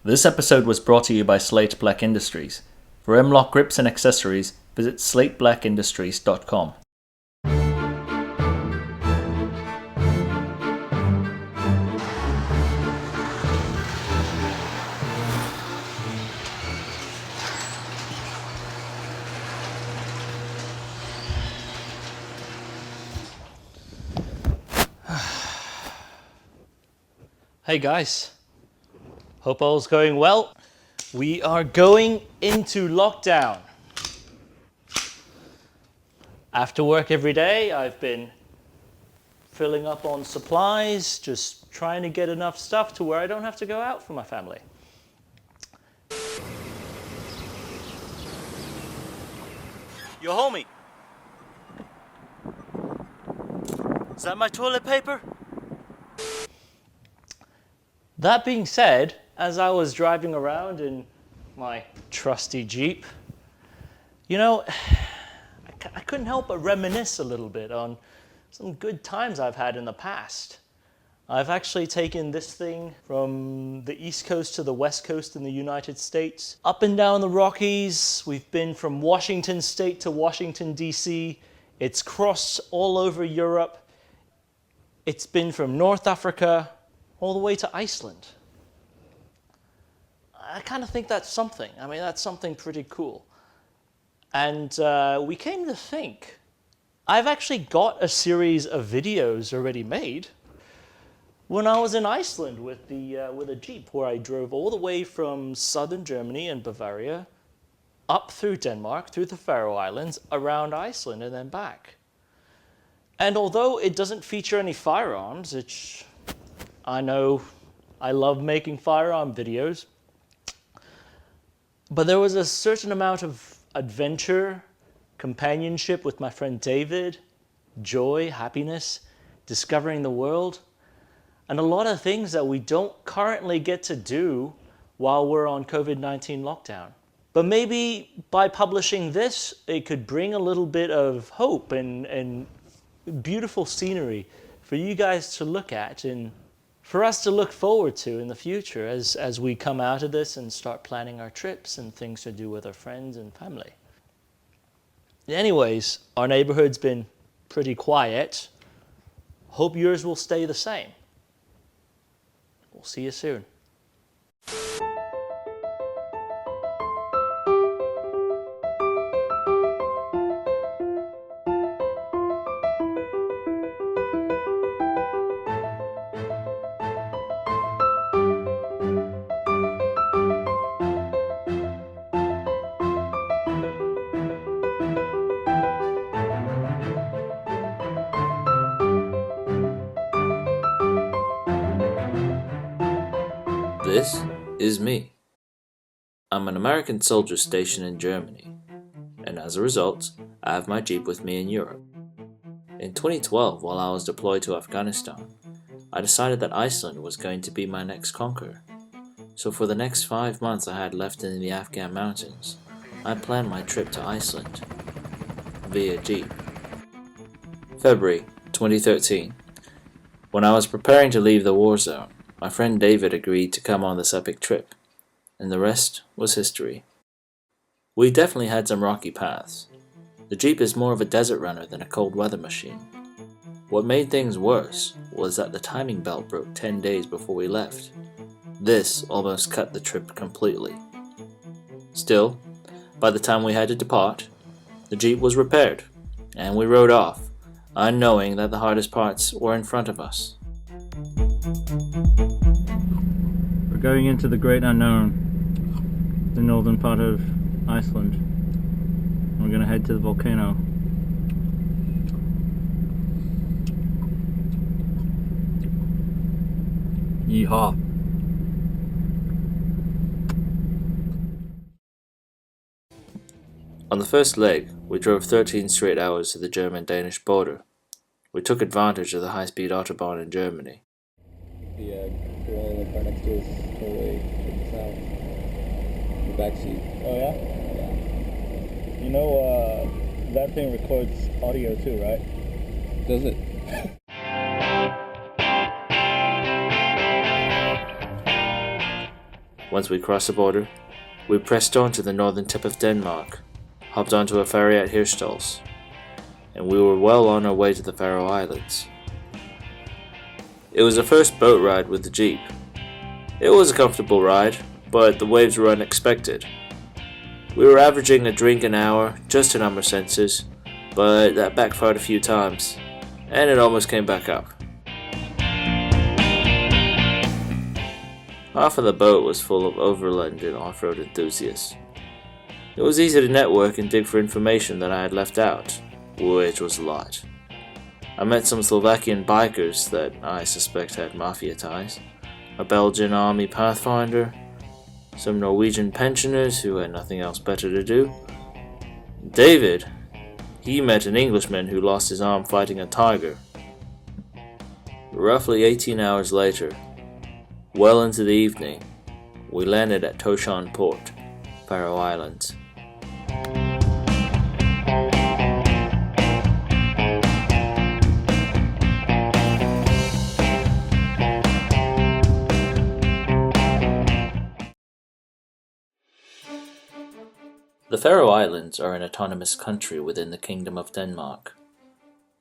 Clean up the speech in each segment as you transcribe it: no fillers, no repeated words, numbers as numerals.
This episode was brought to you by Slate Black Industries. For M-Lock grips and accessories, visit slateblackindustries.com. Hey guys, hope all's going well. We are going into lockdown. After work every day, I've been filling up on supplies, just trying to get enough stuff to where I don't have to go out for my family. Yo homie, is that my toilet paper? That being said, as I was driving around in my trusty Jeep, I couldn't help but reminisce a little bit on some good times I've had in the past. I've actually taken this thing from the East Coast to the West Coast in the United States, up and down the Rockies. We've been from Washington State to Washington, D.C. It's crossed all over Europe. It's been from North Africa all the way to Iceland. I kind of think that's something. I mean, that's something pretty cool. And we came to think, I've actually got a series of videos already made when I was in Iceland with a Jeep, where I drove all the way from southern Germany and Bavaria, up through Denmark, through the Faroe Islands, around Iceland, and then back. And although it doesn't feature any firearms, I know I love making firearm videos, but there was a certain amount of adventure, companionship with my friend David, joy, happiness, discovering the world, and a lot of things that we don't currently get to do while we're on COVID-19 lockdown. But maybe by publishing this, it could bring a little bit of hope and beautiful scenery for you guys to look at and for us to look forward to in the future as we come out of this and start planning our trips and things to do with our friends and family. Anyways, our neighborhood's been pretty quiet. Hope yours will stay the same. We'll see you soon. This is me. I'm an American soldier stationed in Germany, and as a result, I have my Jeep with me in Europe. In 2012, while I was deployed to Afghanistan, I decided that Iceland was going to be my next conquer. So for the next 5 months I had left in the Afghan mountains, I planned my trip to Iceland via Jeep. February 2013. When I was preparing to leave the war zone, my friend David agreed to come on this epic trip, and the rest was history. We definitely had some rocky paths. The Jeep is more of a desert runner than a cold weather machine. What made things worse was that the timing belt broke 10 days before we left. This almost cut the trip completely. Still, by the time we had to depart, the Jeep was repaired, and we rode off, unknowing that the hardest parts were in front of us. We're going into the great unknown, the northern part of Iceland. We're going to head to the volcano. Yeehaw. On the first leg, we drove 13 straight hours to the German-Danish border. We took advantage of the high-speed autobahn in Germany. The girl in the car next to us totally took us out. The back seat. Oh yeah? Yeah. You know, that thing records audio too, right? Does it? Once we crossed the border, we pressed on to the northern tip of Denmark, hopped onto a ferry at Hirtshals, and we were well on our way to the Faroe Islands. It was the first boat ride with the Jeep. It was a comfortable ride, but the waves were unexpected. We were averaging a drink an hour just to numb our senses, but that backfired a few times, and it almost came back up. Half of the boat was full of overland and off-road enthusiasts. It was easy to network and dig for information that I had left out, which was a lot. I met some Slovakian bikers that I suspect had mafia ties, a Belgian army pathfinder, some Norwegian pensioners who had nothing else better to do. David, he met an Englishman who lost his arm fighting a tiger. Roughly 18 hours later, well into the evening, we landed at Tóshavn port, Faroe Islands. The Faroe Islands are an autonomous country within the Kingdom of Denmark.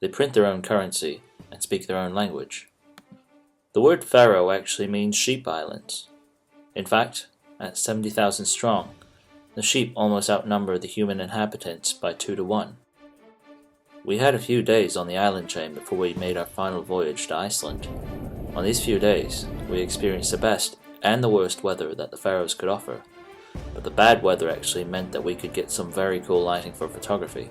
They print their own currency and speak their own language. The word Faroe actually means sheep islands. In fact, at 70,000 strong, the sheep almost outnumber the human inhabitants by 2 to 1. We had a few days on the island chain before we made our final voyage to Iceland. On these few days, we experienced the best and the worst weather that the Faroes could offer. But the bad weather actually meant that we could get some very cool lighting for photography.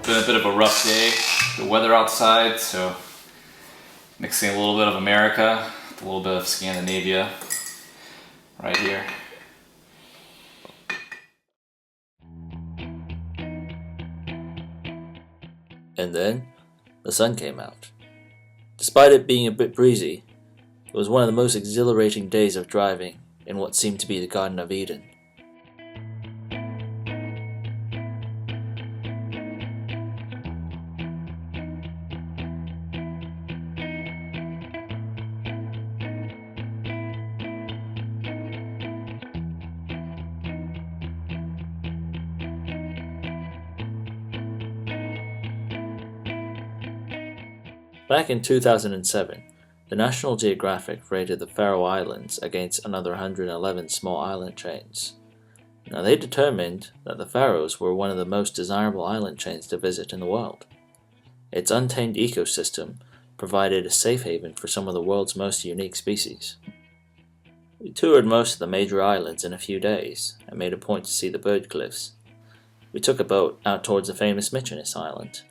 Been a bit of a rough day, the weather outside, so mixing a little bit of America, a little bit of Scandinavia right here. And then, the sun came out. Despite it being a bit breezy, it was one of the most exhilarating days of driving in what seemed to be the Garden of Eden. Back in 2007, the National Geographic rated the Faroe Islands against another 111 small island chains. Now they determined that the Faroes were one of the most desirable island chains to visit in the world. Its untamed ecosystem provided a safe haven for some of the world's most unique species. We toured most of the major islands in a few days and made a point to see the bird cliffs. We took a boat out towards the famous Mykines Island.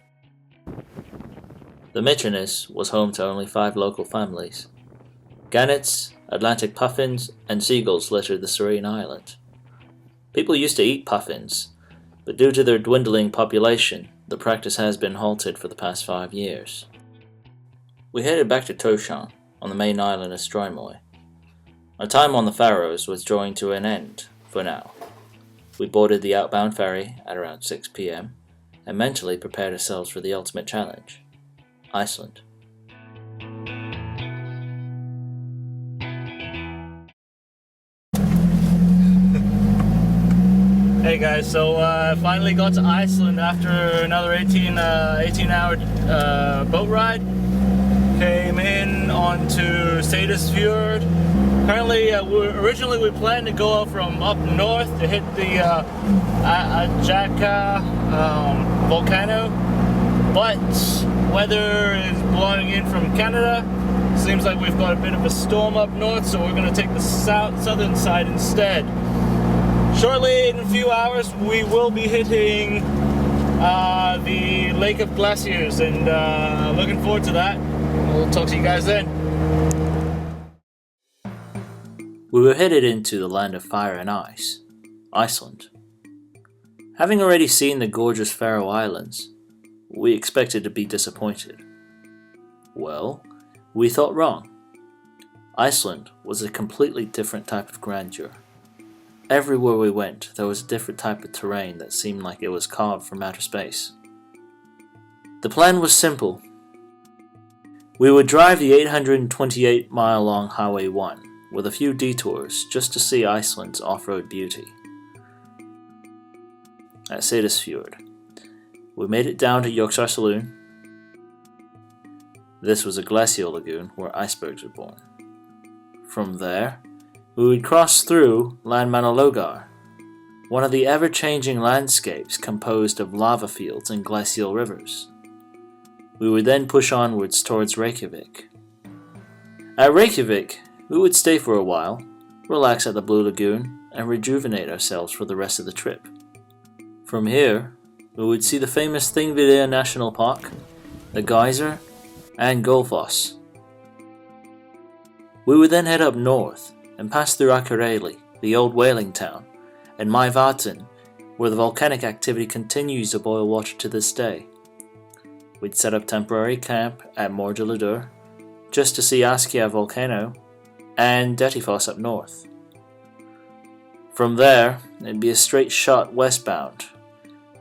The Mykines was home to only 5 local families. Gannets, Atlantic puffins, and seagulls littered the serene island. People used to eat puffins, but due to their dwindling population, the practice has been halted for the past 5 years. We headed back to Tóshavn, on the main island of Streymoy. Our time on the Faroes was drawing to an end, for now. We boarded the outbound ferry at around 6 p.m. and mentally prepared ourselves for the ultimate challenge. Iceland. Hey guys, so finally got to Iceland after another 18-hour boat ride. Came in onto Seydisfjordur. Apparently, originally we planned to go out from up north to hit the Ajaka volcano, but weather is blowing in from Canada. Seems like we've got a bit of a storm up north, so we're going to take the southern side instead. Shortly, in a few hours, we will be hitting the Lake of Glaciers, and looking forward to that. We'll talk to you guys then. We were headed into the land of fire and ice, Iceland. Having already seen the gorgeous Faroe Islands, we expected to be disappointed. Well, we thought wrong. Iceland was a completely different type of grandeur. everywhere we went, there was a different type of terrain that seemed like it was carved from outer space. The plan was simple. We would drive the 828-mile-long Highway 1 with a few detours just to see Iceland's off-road beauty. At Seydisfjordur, we made it down to Jökulsárlón. This was a glacial lagoon where icebergs were born. From there, we would cross through Landmannalaugar, one of the ever-changing landscapes composed of lava fields and glacial rivers. We would then push onwards towards Reykjavik. At Reykjavik, we would stay for a while, relax at the Blue Lagoon, and rejuvenate ourselves for the rest of the trip. From here, we would see the famous Thingvellir National Park, the geyser, and Gullfoss. We would then head up north and pass through Akureyri, the old whaling town, and Mývatn, where the volcanic activity continues to boil water to this day. We'd set up temporary camp at Morguladur, just to see Askja volcano and Dettifoss up north. From there, it'd be a straight shot westbound,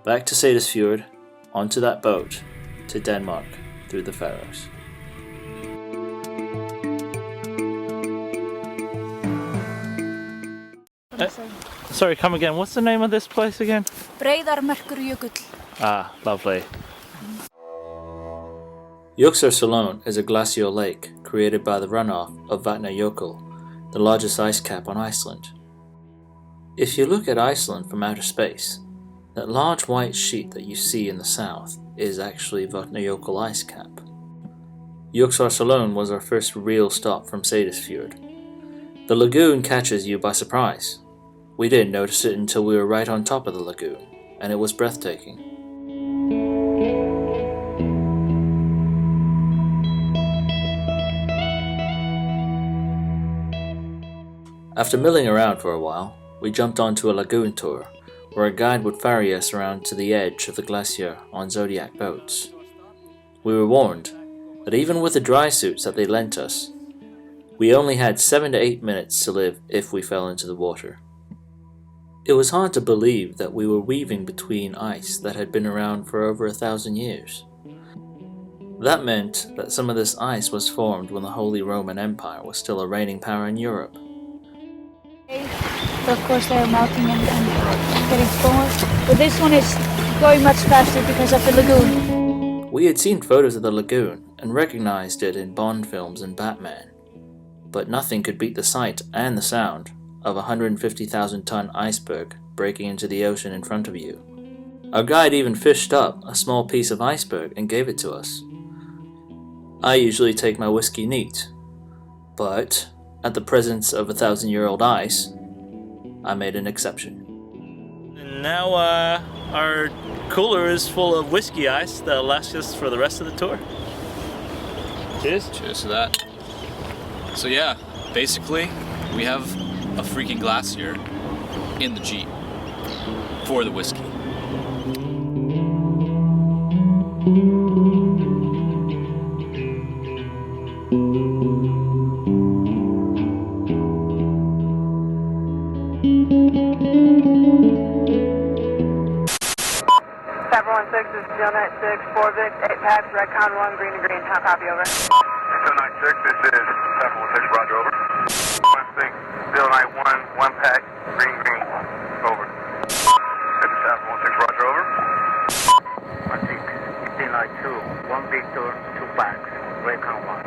back to Seydisfjordur, onto that boat, to Denmark, through the Faroes. Sorry, come again. What's the name of this place again? Breiðarmerkurjökull. Ah, lovely. Jökulsárlón is a glacial lake created by the runoff of Vatnajökull, the largest ice cap on Iceland. If you look at Iceland from outer space, that large white sheet that you see in the south is actually Vatnajökull ice cap. Jökulsárlón was our first real stop from Seydisfjordur. The lagoon catches you by surprise. We didn't notice it until we were right on top of the lagoon, and it was breathtaking. After milling around for a while, we jumped onto a lagoon tour, where a guide would ferry us around to the edge of the glacier on Zodiac boats. We were warned that even with the dry suits that they lent us, we only had 7 to 8 minutes to live if we fell into the water. It was hard to believe that we were weaving between ice that had been around for over 1,000 years. That meant that some of this ice was formed when the Holy Roman Empire was still a reigning power in Europe. Of course they are melting and getting smaller, but this one is going much faster because of the lagoon. We had seen photos of the lagoon and recognized it in Bond films and Batman, but nothing could beat the sight and the sound of a 150,000-ton iceberg breaking into the ocean in front of you. Our guide even fished up a small piece of iceberg and gave it to us. I usually take my whiskey neat, but at the presence of 1,000-year-old ice, I made an exception. And now our cooler is full of whiskey ice that'll last us for the rest of the tour. Cheers. Cheers to that. So yeah, basically, we have a freaking glacier in the Jeep for the whiskey. This is Steel 96, 4 Vic, 8 packs, Red Con 1, green to green. How copy, over? Steel 96, this is Pepper 16, roger, over. 16, Steel 91, 1 pack, green, over. This is Pepper 16, roger, over. 16, Steel 92, 1 Victor, 2 packs, Red Con 1.